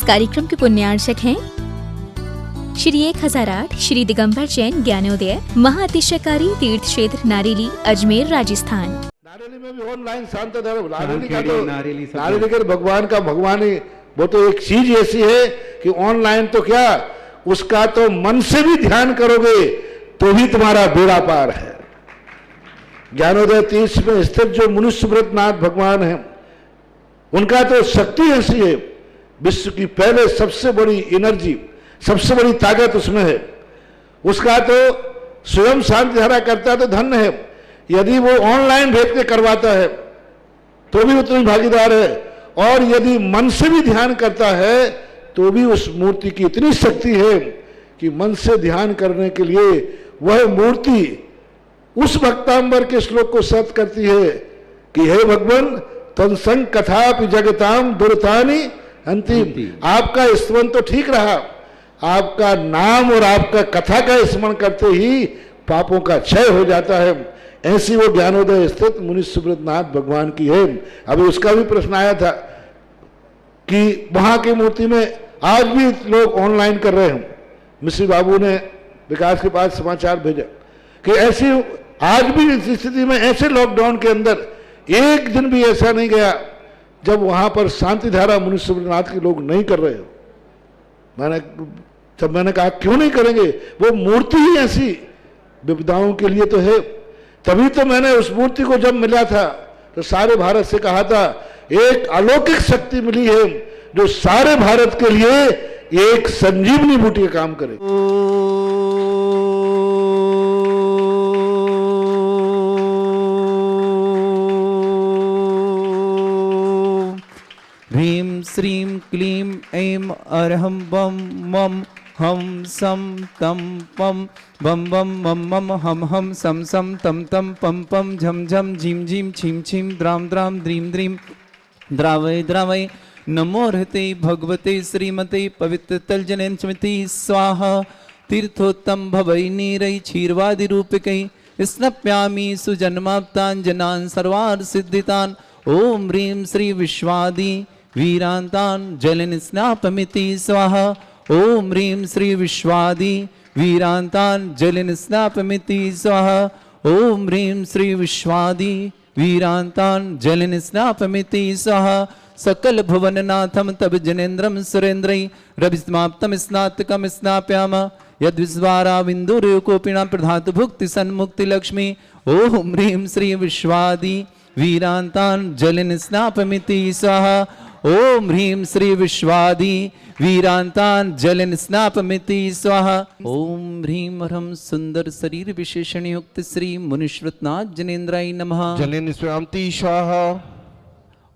इस कार्यक्रम के पुण्यार्चक हैं श्री 1008 श्री दिगंबर जैन ज्ञानोदय महाअतिशयकारी तीर्थ क्षेत्र नारेली अजमेर राजस्थान। नारेली में भी ऑनलाइन शांत नारेली का भगवान का भगवान वो तो एक चीज ऐसी है कि ऑनलाइन तो क्या उसका तो मन से भी ध्यान करोगे तो भी तुम्हारा बेड़ा पार है। ज्ञानोदय तीर्थ में स्थित जो मुनिसुब्रतनाथ भगवान है उनका तो शक्ति ऐसी है, विश्व की पहले सबसे बड़ी एनर्जी सबसे बड़ी ताकत उसमें है। उसका तो स्वयं शांति धारा करता तो धन्य है, यदि वो ऑनलाइन भेज के करवाता है तो भी उतनी भागीदार है, और यदि मन से भी ध्यान करता है तो भी उस मूर्ति की इतनी शक्ति है कि मन से ध्यान करने के लिए वह मूर्ति उस भक्तांबर के श्लोक को सत्य करती है कि हे भगवान तत्संग कथापि जगताम दुर्तानि अंतिम। आपका स्मरण तो ठीक रहा, आपका नाम और आपका कथा का स्मरण करते ही पापों का क्षय हो जाता है। ऐसी वो ज्ञानोदय स्थित मुनिसुब्रतनाथ भगवान की है। अभी उसका भी प्रश्न आया था कि वहां की मूर्ति में आज भी लोग ऑनलाइन कर रहे हैं। मिश्री बाबू ने विकास के पास समाचार भेजा कि ऐसी आज भी इस स्थिति में ऐसे लॉकडाउन के अंदर एक दिन भी ऐसा नहीं गया जब वहां पर शांति धारा मुनिसुब्रतनाथ के लोग नहीं कर रहे हो। मैंने कहा क्यों नहीं करेंगे, वो मूर्ति ही ऐसी विपदाओं के लिए तो है। तभी तो मैंने उस मूर्ति को जब मिला था तो सारे भारत से कहा था एक अलौकिक शक्ति मिली है जो सारे भारत के लिए एक संजीवनी बूटी का काम करे। ह्रीं श्रीं क्लीं ऐं अरहं बम मम हम सम तम पम बम बम मम मम हम हम सम सम तम तम पम पम झम झम झीम झीम छीम छीम द्राम द्राम द्रीम द्रीम द्रावय द्रावय नमो रहते भगवते श्रीमते पवित्र तलजनेन स्मृति स्वाहा तीर्थोत्तम भवै नीरै क्षीरवादि रूपकै स्नप्यामि सुजन्माप्तान् जनान् सर्वार्थ सिद्धितान्। ओम ह्रीं श्री विश्वादि वीरांतान् जलन स्नापमिति स्वाहा। ओम ह्रीं श्री विश्वादि वीरांतान् जलन स्नापमिति स्वाहा। ओम ह्रीं श्री विश्वादि वीरांतान् जलन स्नापमिति स्वाहा। सकल भुवननाथम तब जनेन्द्रम सुरेन्द्रै रविस्माप्तम स्नातकम स्नाप्याम यद्विस्वारा बिंदुरेकोपिणा प्रधातु भुक्ति सन्मुक्ति लक्ष्मी। ओम ह्रीं श्री विश्वादि वीरांतान् जलन स्नापमिति स्वाहा। ओम ह्रीं श्री विश्वादि वीरांतान् जलन स्नापमिति स्वाहा। ओम ह्रीं ह्रम सुंदर शरीर विशेषण युक्त श्री मुनिश्वरनाथ जनेन्द्राय नमः। जलेन स्वामति स्वाहा।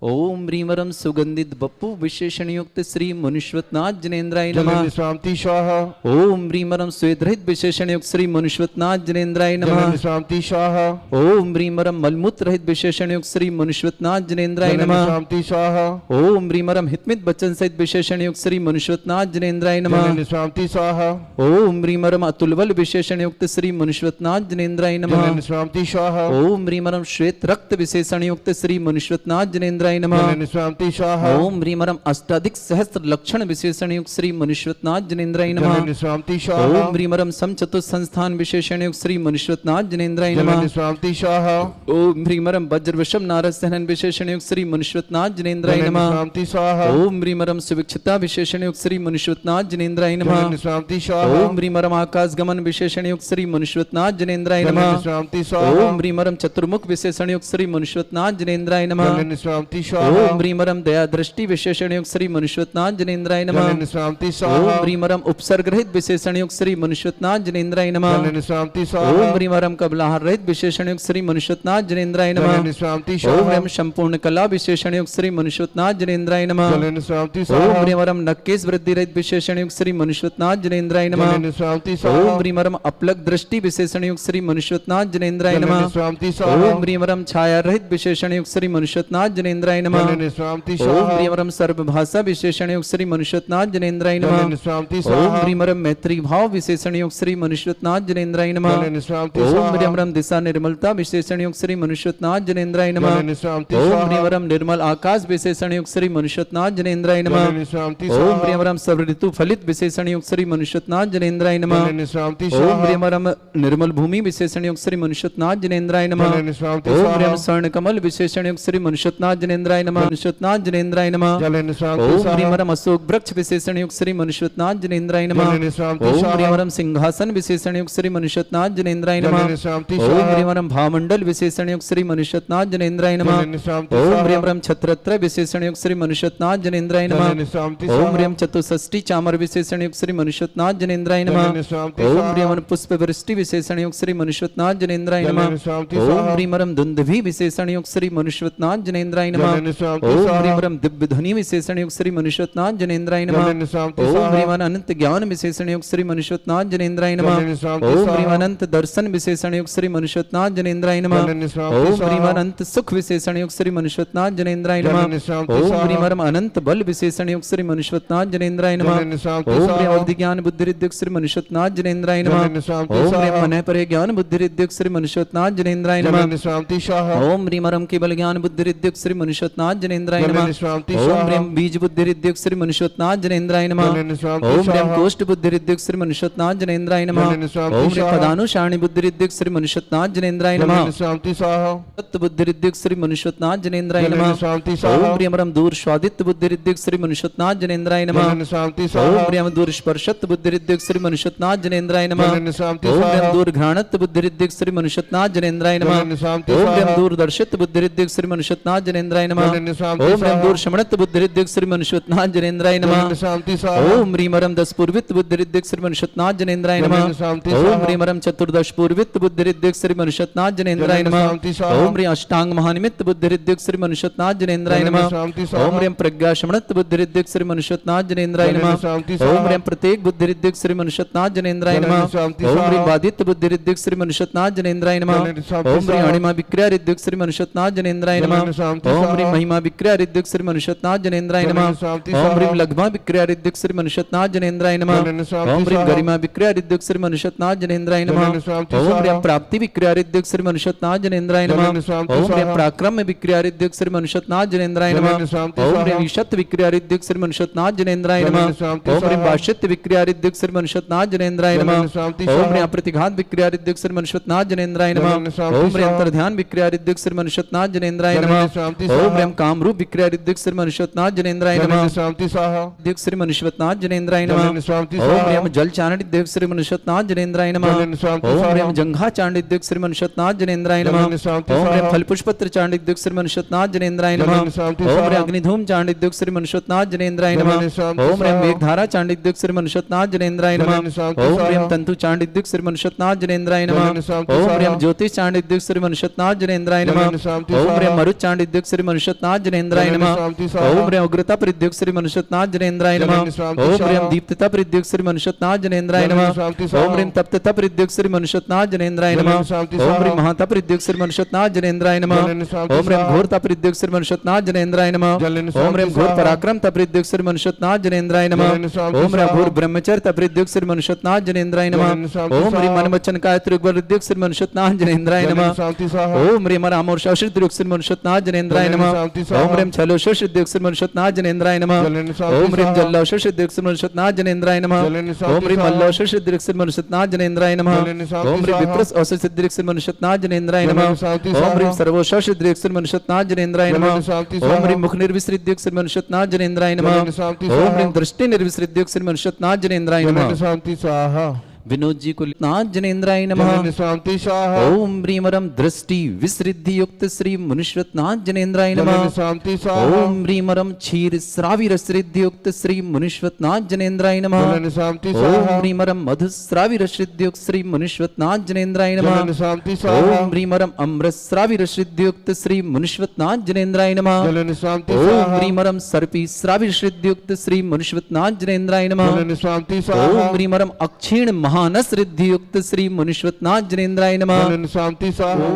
ओम ह्रीं ह्रम सुगंधित बप्पु विशेषण युक्त श्री मुनिश्वरनाथ जनेन्द्राय नमः। जलेन स्वामति स्वाहा। ओम ह्रीं ह्रम स्वेदरहित विशेषण युक्त श्री मुनिश्वरनाथ जनेन्द्राय नमः। जलेन स्वामति स्वाहा। ओम ह्रीं ह्रम मलमूत्र रहित विशेषण युक्त श्री मुनिश्वरनाथ जनेन्द्राय नमः। जलेन स्वामति स्वाहा। ओम ह्रीं ह्रम हितमित बचन सहित विशेषण युक्त श्री मुनिश्वरनाथ जनेन्द्राय नमः। जलेन स्वामति स्वाहा। ओम ह्रीं ह्रम अतुलबल विशेषण युक्त श्री मुनिश्वरनाथ जनेन्द्राय नमः। जलेन स्वामति स्वाहा। ओम ह्रीं ह्रम श्वेत रक्त विशेषण युक्त श्री मुनिश्वरनाथ जनेन्द्राय नमः। जलेन स्वामति स्वाहा। ओम ह्रीं ह्रम अष्टाधिक सहस्त्र लक्षण विशेषण युक्त श्री मुनिश्वरनाथ जनेन्द्राय नमः। जलेन स्वामति स्वाहा। ओम ह्रीं ह्रम समचतुर संस्थान विशेषण युक्त श्री मुनिश्वरनाथ जनेन्द्राय नमः। जलेन स्वामति स्वाहा। ओम ह्रीं ह्रम वज्र वृषभ नारद सहनन विशेषण युक्त श्री मुनिश्वरनाथ जनेन्द्राय जलेन नमः। स्वामति स्वाहा। ओम ह्रीं ह्रम सुविक्षिता विशेषण युक्त श्री मुनिश्वरनाथ जनेन्द्राय नमः। जलेन स्वामति स्वाहा। ओम ह्रीं ह्रम आकाश गमन विशेषण युक्त श्री मुनिश्वरनाथ जनेन्द्राय नमः। जलेन स्वामति स्वाहा। ओम ह्रीं ह्रम चतुर्मुख विशेषण युक्त श्री मुनिश्वरनाथ जनेन्द्राय नमः। जलेन स्वामति स्वाहा। ओम ह्रीं ह्रम दया दृष्टि विशेषण युक्त श्री मुनिश्वरनाथ जनेन्द्राय नमः। जलेन स्वामति स्वाहा। ओम ह्रीं ह्रम उपसर्ग रहित विशेषण युक्त श्री मुनिश्वरनाथ जनेन्द्राय नमः। जलेन स्वामति स्वाहा। ओम ह्रीं ह्रम कबलाहार रहित विशेषण युक्त श्री मुनिश्वरनाथ जनेन्द्राय नमः। जलेन स्वामति ओम स्वाहा। ह्रीं संपूर्ण कला विशेषण युक्त श्री मुनिश्वरनाथ जनेन्द्राय नमः। जलेन स्वामति ओम स्वाहा। ह्रीं ह्रम नक्केश वृद्धि रहित विशेषण युक्त श्री मुनिश्वरनाथ जनेन्द्राय नमः। जलेन स्वामति स्वाहा। ओम ह्रीं ह्रम अपलक दृष्टि विशेषण युक्त श्री मुनिश्वरनाथ जनेन्द्राय नमः। जलेन स्वामति स्वाहा। ओम ह्रीं ह्रम छाया रहित विशेषण युक्त श्री मुनिश्वरनाथ जनेन्द्राय जनेन्द्राय नमः। जल निश्रांति ओम स्वाहा ह्रीमरम सर्वभाषा विशेषण युक्त श्री मनुष्यनाथ जनेन्द्राय नमः। जल निश्रांति ओम स्वाहा ह्रीमरम मैत्री भाव विशेषण युक्त श्री मनुष्यनाथ जनेन्द्राय नमः। जल निश्रांति ओम स्वाहा ह्रीमरम दिशा निर्मलता विशेषण युक्त श्री मनुष्यनाथ जनेन्द्राय नमः। जल निश्रांति ओम स्वाहा ह्रीमरम निर्मल आकाश विशेषण युक्त श्री मनुष्यनाथ जनेन्द्राय नमः। जल निश्रांति ओम स्वाहा ह्रीमरम सब ऋतु फलित विशेषण युक्त श्री मनुष्यनाथ जनेन्द्राय नमः। जल निश्रांति ओम स्वाहा ह्रीमरम निर्मल भूमि विशेषण युक्त श्री मनुष्यनाथ जनेन्द्राय नमः। जल निश्रांति ओम स्वाहा ह्रीम स्वर्ण कमल विशेषण युक्त श्री मनुष्यनाथ जनेन्द्राय नमः। मनुष्यनाथ जनेन्द्राय नमः। जल निश्रांति ओम स्वाहा ह्रीमरम अशोक वृक्ष विशेषण युक्त श्री मनुष्यनाथ जनेन्द्राय नमः। जल निश्रांति ओम स्वाहा ह्रीमरम सिंहासन विशेषण युक्त श्री मनुष्यनाथ जनेन्द्राय जल नमः। निश्रांति ओम स्वाहा ह्रीमरम भामंडल विशेषण युक्त श्री मनुष्यनाथ जनेन्द्राय नमः। जल निश्रांति ओम स्वाहा ह्रीमरम छत्रत्र विशेषण युक्त श्री मनुष्यनाथ जनेन्द्राय नमः। जल निश्रांति ओम स्वाहा ह्रीम चतुष्षष्टि चामर विशेषण युक्त श्री मनुष्यनाथ जनेन्द्राय जल नमः। निश्रांति ओम स्वाहा ह्रीमरम पुष्प वृष्टि विशेषण युक्त श्री मनुष्यनाथ जनेन्द्राय जल नमः। निश्रांति ओम स्वाहा ह्रीमरम दुंदुभि विशेषण युक्त श्री मनुष्यनाथ जनेन्द्राय जल नमः। निश्रांति ओम स्वाहा ह्रीमरम दिव्य ध्वनि विशेषण युक्त श्री मनुष्यनाथ जनेन्द्राय नमः। जल निश्रांति ओम स्वाहा ह्रीमन अनंत ज्ञान विशेषण युक्त श्री मनुष्यनाथ जनेन्द्राय जल नमः। निश्रांति ओम स्वाहा ह्रीमन अनंत दर्शन विशेषण युक्त श्री मनुष्यनाथ जनेन्द्राय नमः। जल निश्रांति ओम स्वाहा ह्रीमन अनंत सुख विशेषण युक्त श्री मनुष्यनाथ जनेन्द्राय जल नमः। निश्रांति ओम स्वाहा ह्रीमरम अनंत बल विशेषण युक्त श्री मनुष्यनाथ जनेन्द्राय नमः। जल निश्रांति ओम स्वाहा ह्रीम अवधि ज्ञान बुद्धि रिद्युक्त श्री मनुष्यनाथ जनेन्द्राय नमः। जल निश्रांति ओम स्वाहा ह्रीम मन परे ज्ञान बुद्धि रिद्युक्त श्री मनुष्यनाथ जनेन्द्राय जल नमः। निश्रांति स्वाहा ओम ह्रीमरम केवल ज्ञान बुद्धि रिद्युक्त श्री मनुष्यनाथ जनेन्द्राय जल नमः। निश्रांति ओम स्वाहा ह्रीम बीज बुद्धि रिद्युक्त श्री मनुष्यनाथ जनेन्द्राय नमः। जल निश्रांति ओम ह्रीम स्वाहा कोष्ठ बुद्धि रिद्युक्त श्री मनुष्यनाथ जनेन्द्राय नमः। जल निश्रांति ओम ह्रीम स्वाहा पदानुसारणी बुद्धि रिद्युक्त श्री मनुष्यनाथ जनेन्द्राय जल नमः। निश्रांति स्वाहा तत्व बुद्धि रिद्युक्त श्री मनुष्यनाथ जनेन्द्राय जल नमः। निश्रांति ओम स्वाहा ह्रीमरम दूर स्वादित्य बुद्धि रिद्युक्त श्री मनुष्यनाथ जनेन्द्राय नमः। जल निश्रांति ओम स्वाहा ह्रीम दूर स्पर्शत बुद्धि रिद्युक्त श्री मनुष्यनाथ जनेन्द्राय नमः। जल निश्रांति ओम स्वाहा ह्रीम दूर घ्राणत बुद्धि रिद्युक्त श्री मनुष्यनाथ जनेन्द्राय नमः। जल निश्रांति ओम ह्रीम स्वाहा दूर दर्शित बुद्धि रिद्युक्त श्री मनुष्यनाथ जनेन्द्राय नमः। जल निश्रांति ओम ह्रीम स्वाहा दूर शमणत बुद्धि रिद्युक्त श्री मनुष्यनाथ जनेन्द्राय जल नमः। निश्रांति स्वाहा ओम ह्रीमरम दस पूर्वित बुद्धि रिद्युक्त श्री मनुष्यनाथ जनेन्द्राय जल नमः। निश्रांति ओम स्वाहा ह्रीमरम चतुर्दश पूर्वित बुद्धि रिद्युक्त श्री मनुष्यनाथ जनेन्द्राय जल नमः। निश्रांति स्वाहा ओम ह्रीम अष्टांग महानिमित्त बुद्धि रिद्युक्त श्री मनुष्यनाथ जनेन्द्राय जल नमः। निश्रांति स्वाहा ओम ह्रीम प्रज्ञा शमणत बुद्धि रिद्युक्त श्री मनुष्यनाथ जनेन्द्राय जल नमः। निश्रांति ओम स्वाहा ह्रीम प्रत्येक बुद्धि रिद्युक्त श्री मनुष्यनाथ जनेन्द्राय जल नमः। निश्रांति ओम ह्रीम स्वाहा बादित्य बुद्धि रिद्युक्त श्री मनुष्यनाथ जनेन्द्राय नमः। जल निश्रांति ओम ह्रीम स्वाहा अणिमा विक्रिया रिद्युक्त श्री मनुष्यनाथ जनेन्द्राय जल नमः। निश्रांति ओम स्वाहा ह्रीम महिमा विक्रिया रिद्युक्त श्री मनुष्यनाथ जनेन्द्राय जल नमः। निश्रांति ओम ह्रीम स्वाहा लघ्मा विक्रिया रिद्युक्त श्री मनुष्यनाथ जनेन्द्राय नमः। जल निश्रांति ओम ह्रीम स्वाहा गरिमा विक्रिया रिद्युक्त श्री मनुष्यनाथ जनेन्द्राय नमः। जल निश्रांति ओम ह्रीम स्वाहा प्राप्ति विक्रिया रिद्युक्त श्री मनुष्यनाथ जनेन्द्राय जल नमः। निश्रांति ओम ह्रीम स्वाहा पराक्रम विक्रिया रिद्युक्त श्री मनुष्यनाथ जनेन्द्राय जल नमः। निश्रांति ओम स्वाहा ह्रीम ईशत विक्रिया रिद्युक्त श्री मनुष्यनाथ जनेन्द्राय जल नमः। निश्रांति ओम ह्रीम स्वाहा भाष्यत विक्रिया रिद्युक्त श्री मनुष्यनाथ जनेन्द्राय जल नमः। निश्रांति ओम स्वाहा ह्रीम प्रतिघात विक्रिया रिद्युक्त श्री मनुष्यनाथ जनेन्द्राय जल नमः। निश्रांति ओम ह्रीम स्वाहा अंतर्ध्यान विक्रिया रिद्युक्त श्री मनुष्यनाथ जनेन्द्राय जल नमः। निश्रांति ओम स्वाहा ह्रीम कामरूप विक्रिया रिद्युक्त श्री मनुष्यनाथ जनेन्द्राय जल नमः। निश्रांति स्वाहा रिद्युक्त श्री मनुष्यनाथ जनेन्द्राय जल नमः। निश्रांति ओम स्वाहा ह्रीम जल चारण रिद्युक्त श्री मनुष्यनाथ जनेन्द्राय नमः। जल निश्रांति ओम स्वाहा ह्रीम जंघा चांड रिद्युक्त श्री मनुष्यनाथ जनेन्द्राय जल नमः। निश्रांति ओम ह्रीम स्वाहा फल पुष्पत्र चांड रिद्युक्त श्री मनुष्यनाथ जनेन्द्राय जल नमः। निश्रांति ओम ह्रीम स्वाहा अग्निधूम चांड रिद्युक्त श्री मनुष्यनाथ जनेन्द्राय जल नमः। निश्रांति ओम ह्रीम स्वाहा मेघधारा चांड रिद्युक्त श्री मनुष्यनाथ जनेन्द्राय जल नमः। निश्रांति ओम स्वाहा ह्रीम तंतु चांड रिद्युक्त श्री मनुष्यनाथ जनेन्द्राय जल नमः। निश्रांति ओम स्वाहा ह्रीम ज्योतिष चांड रिद्युक्त श्री मनुष्यनाथ जनेन्द्राय जल नमः। निश्रांति ओम स्वाहा ह्रीम मरुत चांड रिद्युक्त श्री मनुष्यनाथ जनेन्द्राय जल नमः। निश्रांति स्वाहा ओम ह्रीम उग्रता रिद्युक्त श्री मनुष्यनाथ जनेन्द्राय जल नमः। निश्रांति ओम स्वाहा ह्रीम दीप्तता रिद्युक्त श्री मनुष्यनाथ जनेन्द्राय जल नमः। निश्रांति स्वाहा ओम ह्रीम तप्तता रिद्युक्त श्री मनुष्यनाथ जनेन्द्राय जल नमः। निश्रांति ओम स्वाहा ह्रीम महातप रिद्युक्त श्री मनुष्यनाथ जनेन्द्राय नमः। जल निश्रांति ओम ह्रीम स्वाहा घोर तप रिद्युक्त श्री मनुष्यनाथ जनेन्द्राय नमः। जल ओम निश्रांति ह्रीम घोर स्वाहा पराक्रम तप रिद्युक्त श्री मनुष्यनाथ जनेन्द्राय नमः। जल निश्रांति ओम ह्रीम स्वाहा घोर ब्रह्मचर्य तप रिद्युक्त श्री मनुष्यनाथ जनेन्द्राय नमः। जल निश्रांति ओम ह्रीम स्वाहा मन वचन काय त्रिगुण रिद्युक्त श्री मनुष्यनाथ जनेन्द्राय जल नमः। निश्रांति स्वाहा ओम ह्रीम रामोर शाश्रित रिद्युक्त श्री मनुष्यनाथ जनेन्द्राय जल नमः। निश्रांति स्वाहा ओम ह्रीम छलोशोष रिद्युक्त श्री मनुष्यनाथ जनेन्द्राय नमः। जल निश्रांति ओम ह्रीम स्वाहा जल्लोशोष रिद्युक्त श्री मनुष्यनाथ जनेन्द्राय नमः। जल निश्रांति ओम ह्रीम स्वाहा मल्लोशोष रिद्युक्त श्री मनुष्यनाथ जनेन्द्राय नमः। जल निश्रांति ओम ह्रीम स्वाहा विप्रस औषध रिद्युक्त श्री मनुष्यनाथ जनेन्द्राय जल नमः। निश्रांति ओम स्वाहा ह्रीम सर्वोषाष रिद्युक्त श्री मनुष्यनाथ जनेन्द्राय जल नमः। निश्रांति ओम स्वाहा ह्रीम मुख निर्विस रिद्युक्त श्री मनुष्यनाथ जनेन्द्राय नमः। जल निश्रांति ओम स्वाहा ह्रीम दृष्टि निर्विस रिद्युक्त श्री मनुष्यनाथ जनेन्द्राय जल नमः। निश्रांति स्वाहा विनोद जी को नाथ जनेन्द्राय जल नमः। निश्रांति स्वाहा ओम ह्रीमरम दृष्टि विसृद्धि युक्त श्री मनुष्यनाथ जनेन्द्राय जल नमः। निश्रांति स्वाहा ओम ह्रीमरम क्षीर श्रावि रसृद्धि युक्त श्री मनुष्यनाथ जनेन्द्राय नमः। जल निश्रांति ओम स्वाहा ह्रीमरम मधुश्रावि रसृद्धि युक्त श्री मनुष्यनाथ जनेन्द्राय नमः। जल निश्रांति स्वाहा ओम ह्रीमरम अमृतश्रावि रसृद्धि युक्त श्री मनुष्यनाथ जनेन्द्राय नमः। जल निश्रांति ओम स्वाहा ह्रीमरम सर्पी श्रावि रसृद्धि युक्त श्री मनुष्यनाथ जनेन्द्राय नमः। जल निश्रांति ओम स्वाहा ह्रीमरम अक्षीण महानस रिद्धि युक्त श्री मनुष्यनाथ जनेन्द्राय नमः। जल निश्रांति स्वाहा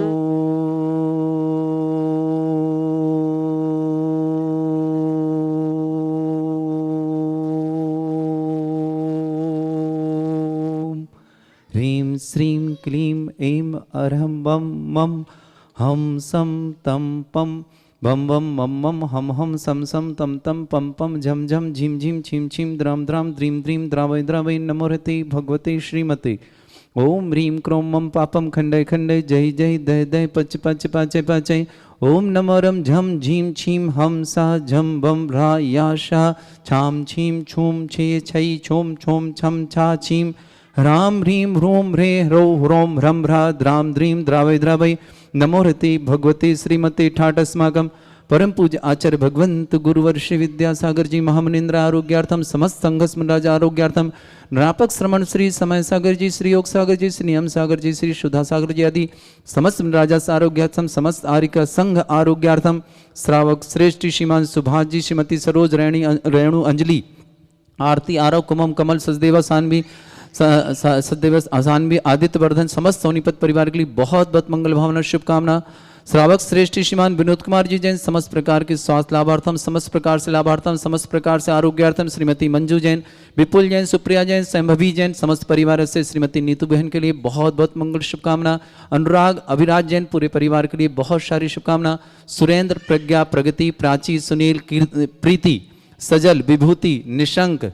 अरहम बम मम हम सम तम पम बम बम मम मम हम सम सम तम तम पम पम झम झम झिम झिम छिम छिम द्राम द्राम द्रीम द्रीम द्रावय द्रावय नमोहते भगवते श्रीमते ओम ह्रीं क्रों मम पापम खंडय खंडय जय जय दय दय पच पच पाचय पाचय ओम नमोरम झम झीम छीम हम सा झम बम रा या शा छाम छीम छूम छे छई छोम छोम छम छा छीम राम ह्रीं ह्रूं ह्रे ह्रौ ह्रौं ह्रम ह्रा द्राम द्रीम द्रावय द्रावय नमोहते भगवते श्रीमते ठाट अस्माकं परम पूज्य आचार्य भगवंत गुरुवर श्री विद्यासागर जी महामनिंद्र आरोग्यार्थम समस्त संघ स्मराज आरोग्यार्थम निरापक श्रमण श्री समय सागर जी श्री योग सागर जी श्री नियम सागर जी श्री सुधा सागर जी आदि समस्त राजा आरोग्यार्थम समस्त आर्य संघ आरोग्यार्थम श्रावक श्रेष्ठ श्रीमान सुभाष जी श्रीमती सरोज रेणु अंजलि आरती आरव कुमम कमल सचदेवा सानवी सचदेव आसानवी आदित्य वर्धन समस्त सोनीपत परिवार के लिए बहुत बहुत मंगल भावना शुभकामना। श्रावक श्रेष्ठ श्रीमान विनोद कुमार जी जैन समस्त प्रकार के स्वास्थ्य लाभार्थम समस्त प्रकार से लाभार्थम समस्त प्रकार से आरोग्यार्थम श्रीमती मंजू जैन विपुल जैन सुप्रिया जैन संभवी जैन समस्त परिवार से श्रीमती नीतू बहन के लिए बहुत बहुत मंगल शुभकामना। अनुराग अभिराज जैन पूरे परिवार के लिए बहुत सारी शुभकामना। सुरेंद्र प्रज्ञा प्रगति प्राची सुनील प्रीति सजल विभूति निशंक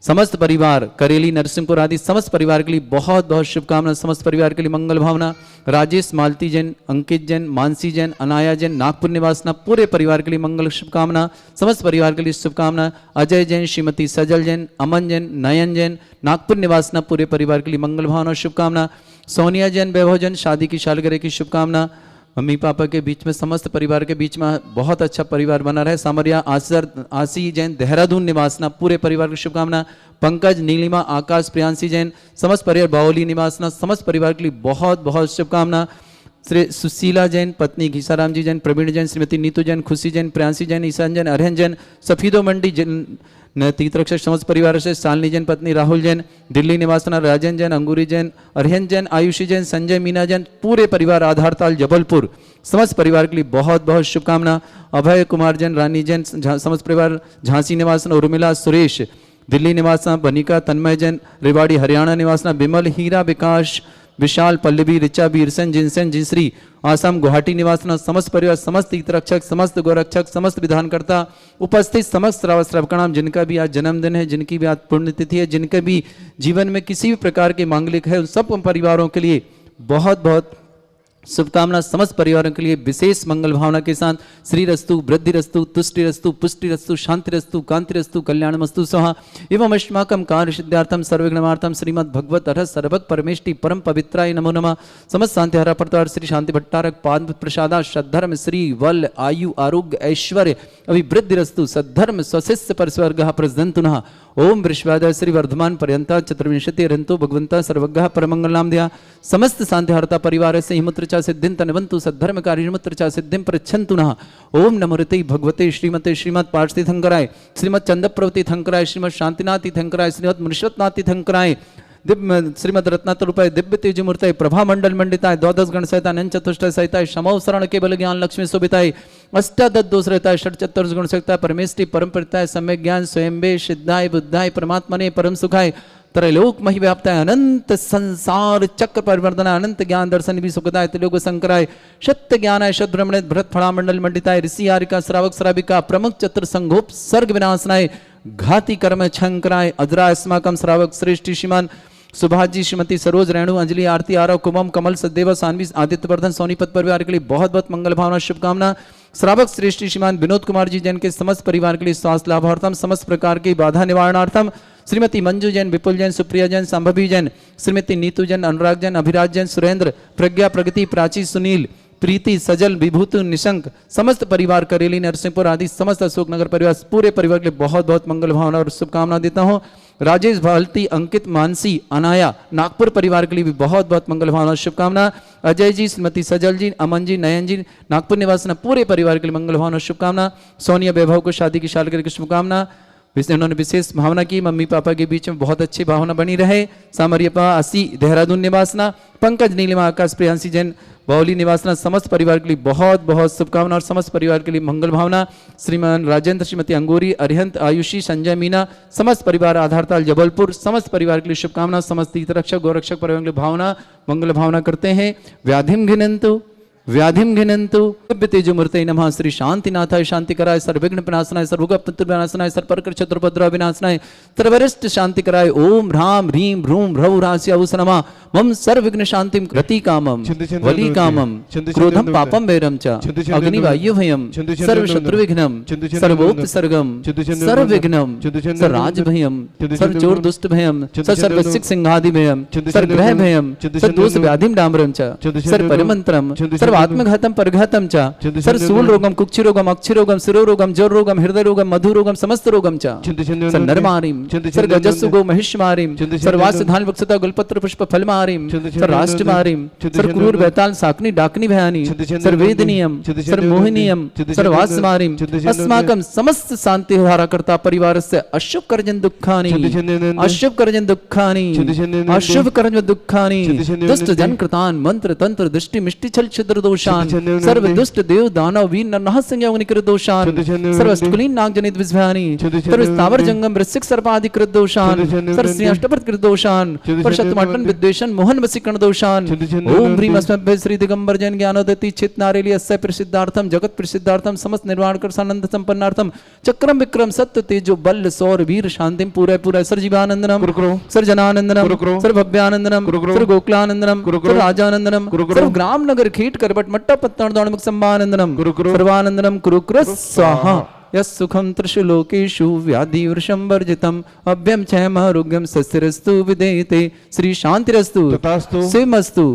समस्त परिवार करेली नरसिंहपुर आदि समस्त परिवार के लिए बहुत बहुत शुभकामना। समस्त परिवार के लिए मंगल भावना। राजेश मालती जैन अंकित जैन मानसी जैन अनाया जैन नागपुर निवासना पूरे परिवार के लिए मंगल शुभकामना। समस्त परिवार के लिए शुभकामना। अजय जैन श्रीमती सजल जैन अमन जैन नयन जैन नागपुर निवासना पूरे परिवार के लिए मंगल भावना शुभकामना। सोनिया जैन वैभव जैन शादी की सालगिरह की शुभकामना। मम्मी पापा के बीच में समस्त परिवार के बीच में बहुत अच्छा परिवार बना रहे। सामरिया आसी जैन देहरादून निवासना पूरे परिवार की शुभकामना। पंकज नीलिमा आकाश प्रियांशी जैन समस्त परिवार बावली निवासना समस्त परिवार के लिए बहुत बहुत शुभकामना। श्री सुशीला जैन पत्नी घीसाराम जी जैन प्रवीण जैन श्रीमती नीतू जैन खुशी जैन प्रियांशी जैन ईशान जैन अरहन जैन सफीदो मंडी जैन तीर्थरक्षक समस्त परिवार से शालिनी जैन पत्नी राहुल जैन दिल्ली निवासना राजन जैन अंगूरी जैन अरहन जैन आयुषी जैन संजय मीना जैन पूरे परिवार आधारताल जबलपुर समस्त परिवार के लिए बहुत बहुत शुभकामना। अभय कुमार जैन रानी जैन समस्त परिवार झांसी निवासना उर्मिला सुरेश दिल्ली निवासना बनिका तन्मय जैन रेवाड़ी हरियाणा निवासना विमल हीरा विकास विशाल पल्लवी ऋचा बीरसन जिनसन जिनश्री आसाम गुवाहाटी निवासना समस्त परिवार समस्त तीर्थरक्षक समस्त गौरक्षक समस्त विधानकर्ता उपस्थित समस्त श्रावकणाम जिनका भी आज जन्मदिन है जिनकी भी आज पुण्यतिथि है जिनके भी जीवन में किसी भी प्रकार के मांगलिक है उन सब परिवारों के लिए बहुत बहुत शुभकामना। समस्त परिवारों के लिए विशेष मंगल भावना के साथ श्री रस्तु वृद्धि रस्तु तुष्टि रस्तु पुष्टि रस्तु शांति रस्तु कांति रस्तु कल्याणमस्तु स्वाहा एवं अस्माकं कार्य सिद्धार्थम सर्वज्ञार्थम श्रीमद् भगवत अरहत सर्वक परमेष्टि परम पवित्राय नमो नमः। समस्त शांति हरा प्रतार श्री शांति भट्टारक पाद प्रसादा सद्धर्म श्री वल आयु आरोग्य ऐश्वर्य अभिवृद्धि रस्तु सद्धर्म स्वशिष्य परस्वर्ग प्रजंतुनः ओम वृषवादय श्री वर्धमान पर्यंता चतुर्विंशति रंतो भगवंता सर्वज्ञ परमंगल नाम दिया समस्त शांति हरता परिवार से हिमुत्रचा सिद्धिं तनवंतु सद्धर्म कार्य हिमुत्रचा सिद्धिं प्रच्छन्तु नः। ओम नमोरते भगवते श्रीमते श्रीमद पार्षदी थंकराय श्रीमद चंद्रप्रवती थंकराय श्रीमद शांतिनाथ थंकराय श्रीमद मुनिश्वतनाथ थंकराय दिव्य श्रीमद रत्नातरूपाय दिव्य तेज मूर्तय प्रभा मंडल मंडिताय द्वादश गण सहिता नन चतुष्ट सहिताय समौ शरण केवल ज्ञान लक्ष्मी शोभिताय अष्टादश दोष रहता है षट चतुर्ष गुण सकता है परमेष्टि परम प्रताय सम्यक ज्ञान स्वयंबे सिद्धाय बुद्धाय परमात्मने परम सुखाय त्रैलोक मही व्याप्ताय अनंत संसार चक्र परिवर्तन अनंत ज्ञान दर्शन भी सुखदाय त्रिलोक शंकराय सत्य ज्ञानाय शत ब्रह्मणे भरत फड़ा मंडल मंडिताय ऋषि आरिका श्रावक श्राविका प्रमुख चतुर संघोप सर्ग विनाशनाय घाती कर्म छंकराय अजरा अस्माकम श्रावक श्रेष्ठ श्रीमान सुभाष जी श्रीमती सरोज रेणु अंजलि आरती आरव कुमम कमल सचदेवा सानवी आदित्य वर्धन सोनीपत परिवार के लिए बहुत बहुत मंगल भावना शुभकामना। श्रावक श्रेष्ठ श्रीमान विनोद कुमार जी जैन के समस्त परिवार के लिए स्वास्थ्य लाभार्थम समस्त प्रकार की बाधा निवारणार्थम श्रीमती मंजू जैन विपुल जैन सुप्रिया जैन संभवी जैन श्रीमती नीतू जैन अनुराग जैन अभिराज जैन सुरेंद्र प्रज्ञा प्रगति प्राची सुनील प्रीति सजल विभूति निशंक समस्त परिवार करेली नरसिंहपुर आदि समस्त अशोकनगर परिवार पूरे परिवार के लिए बहुत बहुत मंगल भावना और शुभकामना देता हूँ। राजेश भालती अंकित मानसी अनाया नागपुर परिवार के लिए भी बहुत बहुत मंगल भावना शुभकामना। अजय जी श्रीमती सजल जी अमन जी नयन जी नागपुर निवासना पूरे परिवार के लिए मंगल भावना शुभकामना। सोनिया वैभव को शादी की सालगिरह की शुभकामना। उन्होंने विशेष भावना की मम्मी पापा के बीच में बहुत अच्छी भावना बनी रहे। सामरियपा 80 देहरादून निवासना, पंकज नीलिमा आकाश प्रियांशी जैन बावली निवासना, समस्त परिवार के लिए बहुत बहुत शुभकामना और समस्त परिवार के लिए मंगल भावना। श्रीमान राजेंद्र, श्रीमती अंगूरी, अरिहंत, आयुषी, संजय, मीना, समस्त परिवार आधारताल जबलपुर, समस्त परिवार के लिए शुभकामना। समस्त तीर्थरक्षक गौरक्षक परिवार के लिए भावना मंगल भावना करते हैं। व्याधिम घिनंतु तेजो मूर्ते नमः। श्री शांतिनाथाय शांतिकराय, सर्वविघ्न विनाशनाय, सर्वगुप्त विनाशनाय, सर्वप्रकर शत्रुपद्रव विनाशनाय, सर्वरिष्ट शांतिकराय। ओम ह्राम ह्रीम ह्रूम ह्रौ रास्य नमः। मम सर्वविघ्न शांतिम रति कामम वली कामम क्रोधम पापम वैरम च अग्निवायु भयम सर्व शत्रु विघ्नम सर्वोपसर्गम सर्वविघ्नम सर्वराज भयम सर्वचोर दुष्ट भयम सर्वसिक सिंहादि भयम सर्वग्रह भयम सर्वदोष व्याधिम डामरम च सर्वपरिमंत्रम सर्वात्मघातम परघातम च सर्वसूल रोगम कुक्षि रोगम अक्षि रोगम शिरो रोगम जर रोगम हृदय रोगम मधु रोगम समस्त रोगम च सर्वनरमारिम सर्वगजस्सु गो महिष्मारिम सर्वासिधान वक्षता गुलपत्र पुष्प फलमारिम सर्वराष्ट्रमारिम सर्वक्रूर बैताल साकनी डाकनी भयानी सर्ववेदनीयम सर्वमोहिनीयम सर्वास्मारिम अस्माकं समस्त शांति धाराकर्ता परिवारस्य अशुभ कर्जन दुःखानि अशुभ कर्जन दुःखानि अशुभ कर्म दुःखानि दुष्ट जन कृतान मंत्र तंत्र दृष्टि मिष्टि छल छिद्र दोषान सर्व दुष्ट देव दानव वीर नरनाह संयोग निकृत दोषान सर्व अष्टकुलीन नाग जनित विषयानि सर्व स्थावर जंगम वृश्चिक सर्पादि कृत दोषान सर्व श्री अष्टपद कृत दोषान परशतमटन विद्वेषण मोहन वसीकरण दोषान। ओम ह्रीम अस्मभ्य श्री दिगंबर जैन ज्ञानोदति चित नारेली अस्य प्रसिद्धार्थम जगत प्रसिद्धार्थम समस्त निर्वाण कर सानंद संपन्नार्थम चक्रम विक्रम सत्य तेजो बल सौर वीर शांतिम पूरा पूरा सर जीवानंदनम सर जनानंदनम सर भव्यानंदनम सर गोकुलानंदनम सर राजानंदनम सर ग्राम नगर खेट करबट मट्टा पत्तन दौड़मुख संबानंदनम सर्वानंदनम कुरु कुरु स्वाहा। यस्सुखम त्रिषु लोकेषु व्याधि वृषम वर्जितम अभ्यम क्षयमारोग्यम सस्यरस्तु विदेते। श्री शांतिरस्तु शिवमस्तु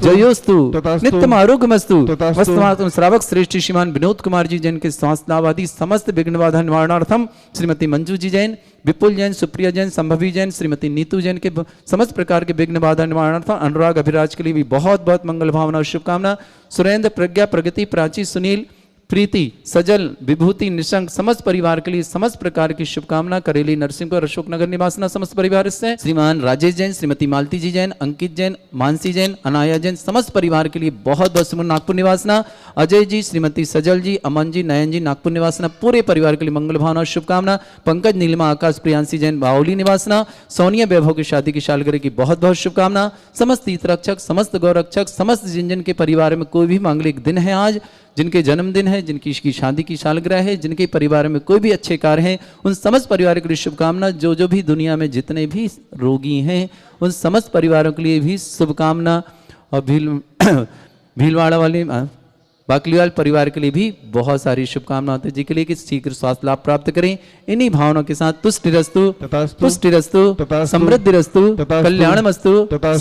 जयोस्तु नित्यम आरोग्यमस्तु। वस्तुमात्म श्रावक श्रेष्ठ श्रीमान विनोद कुमार जी जैन के स्वास्थ्य लाभ आदि समस्त विघ्न बाधा निवारणार्थम श्रीमती मंजू जी जैन, विपुल जैन, सुप्रिया जैन, संभवी जैन, श्रीमती नीतू जैन के समस्त प्रकार के विघ्न बाधा निवारणार्थम अनुराग अभिराज के लिए भी बहुत बहुत मंगल भावना और शुभकामना। सुरेंद्र, प्रज्ञा, प्रगति, प्राची, सुनील, प्रीति, सजल, विभूति, निशंक समस्त परिवार के लिए समस्त प्रकार की शुभकामना। करेली, नरसिंहपुर, अशोकनगर निवासना समस्त परिवार से श्रीमान राजेश जैन, श्रीमती मालती जी जैन, अंकित जैन, मानसी जैन, अनाया जैन समस्त परिवार के लिए बहुत बहुत शुभ। नागपुर निवासना अजय जी, श्रीमती सजल जी, अमन जी, नयन जी, नागपुर निवासना पूरे परिवार के लिए मंगल भावना और शुभकामना। पंकज, नीलिमा, आकाश, प्रियांशी जैन, बावली निवासना। सोनिया, वैभव की शादी की सालगिरह की बहुत बहुत शुभकामना। समस्त तीर्थरक्षक, समस्त गौरक्षक, समस्त जिन के परिवार में कोई भी मांगलिक दिन है आज, जिनके जन्मदिन है, जिनकी की शादी की सालगिरह है, जिनके परिवार में कोई भी अच्छे कार्य हैं, उन समस्त परिवार के लिए शुभकामना। जो जो भी दुनिया में जितने भी रोगी हैं उन समस्त परिवारों के लिए भी शुभकामना। और भीलवाड़ा वाले बाकलीवाल परिवार के लिए भी बहुत सारी शुभकामना होती है जी के लिए कि शीघ्र स्वास्थ्य लाभ प्राप्त करें। इन्हीं भावनाओं के साथ तुष्टिरस्तु पुष्टिरस्तु समृद्धिरस्तु कल्याणमस्तु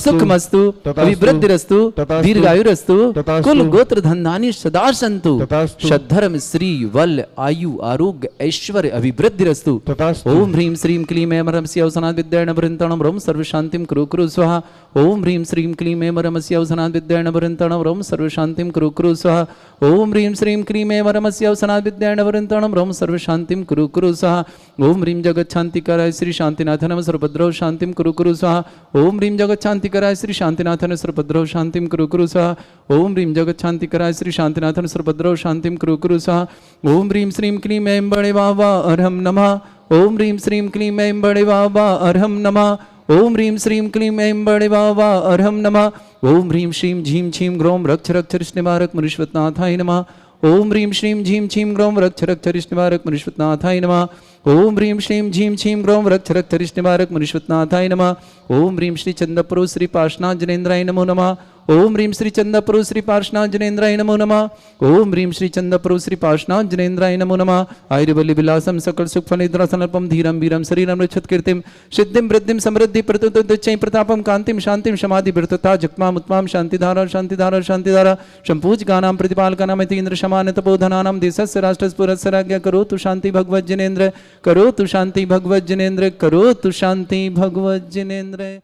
सुखमस्तु अभिवृद्धिरस्तु दीर्घायुरस्तु कुल गोत्र धन्धानि सदा सन्तु सद्धर्म श्री वल आयु आरोग्य ऐश्वर्य अभिवृद्धिरस्तु। ओम ह्रीम श्रीम क्लीम ऐं रमस्य अवसनात् विद्यायण वृंतणं रम सर्व शांतिम कुरु कुरु स्वाहा। ओम ह्रीम श्रीम क्लीम ऐं रमस्य अवसनात् विद्यायण वृंतणं रम सर्व शांतिम कुरु कुरु स्वाहा। ओम ह्रीम श्रीम क्लीम ऐं रमस्य अवसनात् विद्यायण वृंतणं रम सर्व शांतिम कुरु कुरु स्वाहा। ओम ह्रीम जगत शांतिकराय श्री शांतिनाथ नमः सर्वभद्रौ शांतिम कुरु कुरु स्वाहा। ओम ह्रीम जगत शांतिकराय श्री शांतिनाथ नमः सर्वभद्रौ शांतिम कुरु कुरु स्वाहा। ओम ह्रीम जगत शांतिकराय श्री शांतिनाथ नमः सर्वभद्रौ शांतिम कुरु कुरु स्वाहा। ओम ह्रीम श्रीम क्लीम ऐं बड़े बाबा अरहम नमः। ओम ह्रीम श्रीम क्लीम ऐं बड़े बाबा अरहम नमः। ओम ह्रीम श्रीम क्लीम ऐं बड़े बाबा अरहम नमः। ओम ह्रीम श्रीम झीम छीम ग्रोम रक्ष रक्ष निवारक मनुष्यवतनाथाय नमः। ओम ह्रीम श्रीम झीम छीम ग्रोम रक्ष रक्ष निवारक मनुष्यवतनाथाय नमः। ओम ह्रीम श्रीम झीम छीम ग्रोम रक्ष रक्ष निवारक मनुष्यवतनाथाय नमः। ओम ह्रीम श्री चंद्रपुरु श्री पार्श्वनाथ नमो नमः। ओम ह्रीम श्री चंद्रपुरु श्री पार्श्वनाथ नमो नमः। ओम ह्रीम श्री चंद्रपुरु श्री पार्श्वनाथ नमो नमः। आयुर्बल्य विलासम सकल सुख फलनिद्रासनल्पम धीरम वीरम शरीरम रक्षत कीर्तिम सिद्धिम वृद्धिम समृद्धि प्रतुतुच्चै प्रतापम कांतिम शांतिम समाधि वृतता जगमाम उत्माम शांतिधारा शांतिधारा शांतिधारा संपूजकानां प्रतिपालकानां इन्द्र शमान तपोधनानां देशस्य राष्ट्रस्य पुरस्य राज्ञा करोतु शांति भगवत जिनेन्द्र करोतु शांति भगवत जिनेन्द्र करोतु शांति भगवत जिनेन्द्र।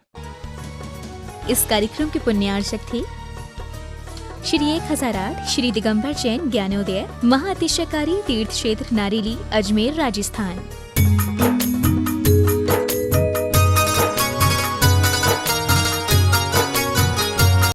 इस कार्यक्रम के पुण्यार्चक थे श्री 1008 श्री दिगंबर जैन ज्ञानोदय महाअतिशयकारी तीर्थ क्षेत्र नारेली अजमेर राजस्थान।